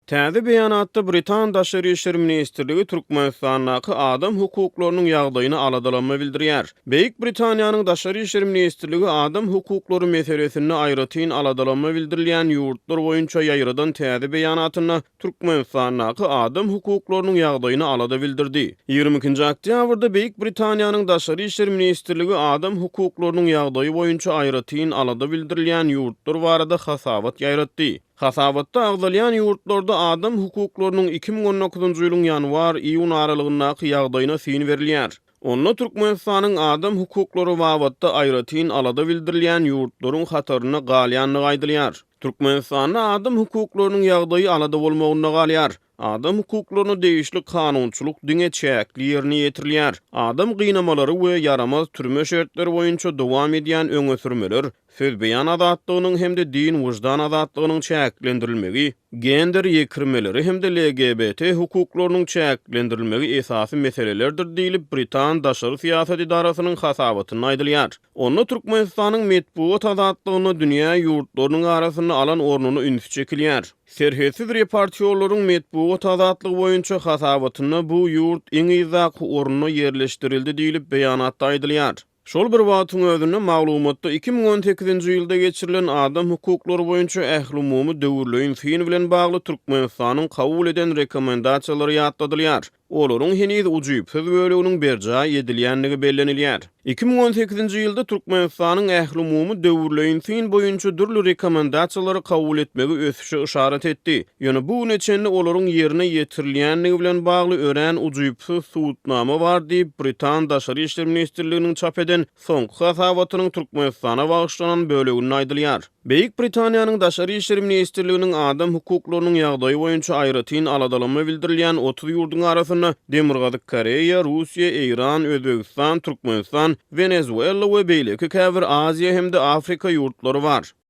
Täze beýanatda Britan Daşary işleri ministrligi Türkmenistanyň adam hukuklarynyň ýagdaýyny aladalanma bildirýär. Beýik Britaniýanyň Daşary işleri ministrligi adam hukuklary meselesini aýratyn aladalanma bildirilýän ýurtlar boýunça ýaýradan täze beýanatyna Türkmenistanyň adam hukuklarynyň ýagdaýyny alada bildirdi. 22-nji oktýabrda Beýik Britaniýanyň Daşary işleri ministrligi adam hukuklarynyň ýagdaýy boýunça aýratyn alada bildirilýän ýurtlar barada hasabat ýaýratdy. Hasabatda agdalyan ýurtlarda adam hukuklarynyň 2019-njy ýylyň ýanwar-iýun aralygyndaky ýagdaýyna syn berilýär. Onda Türkmenistanyň adam hukuklary babatda aýratyn alada bildirilýän ýurtlaryň hataryna galýanlygy aýdylýar. Türkmenistanyň adam hukuklarynyň ýagdaýy alada bolmagyna galýar. Adam hukuklaryny degişli kanunçylyk diňe çäkli ýerine ýetirilýär. Adam gynamaları we yaramaz türme şertleri boýunça dowam edýän öňe sürmeler, söz beýan azatlygynyň hemde din wujdan azatlygynyň çäklendirilmegi, gender ýekirmeleri hemde LGBT hukuklarynyň çäklendirilmegi esasy meselelerdir diýilip Britan Daşary Syýasat Idarasynyň hasabatyna aýdylýar. Onda Türkmenistanyň medpuat azatlygyny dünýä ýurtlarynyň arasyna alan ornuny ünsü çekilýär. Serhetsiz reportýorlaryň medpuat azatlygy boýunça hasabatyna bu ýurt iň ýyzak ornuny ýerleşdirildi diýilip beýanatda aýdylýar. Şol bir wagtyň özünde maglumatda 2018-nji ýylda geçirilen adam hukuklary boýunça ähli umumy döwürleýin fin bilen bagly Türkmenistanyň kabul eden rekomendasiýalary ýatladylýar. Olaryň heniz ujuýpsyz böleginiň berjä edilýänligi bellenilýär. 2018-nji ýylda Türkmenistanyň ähli umumy döwürleýin fin boýunça dürli rekomendasiýalary kabul etmegi ösüşe işaret etdi. Ýöne bu neçenli olaryň ýerine ýetirilýänligi bilen bagly ören ujuýpsyz suwutnama bar diýip Britan Daşary işleri ministrliginiň çap eden soňky hasabatynyň Türkmenistana bagyşlanan bölegini aýdylýar. Beýik Britaniýanyň Daşary işleri ministrliginiň adam hukuklarynyň ýagdaýy boýunça aýratyn aladalanma bildirilýän 30 ýurdun arasyna Demirgazyk Koreýa, Russiýa, Iran, Özbegistan, Türkmenistan, Venezuela we beýleki käbir Aziýa hemde Afrika ýurtlary bar.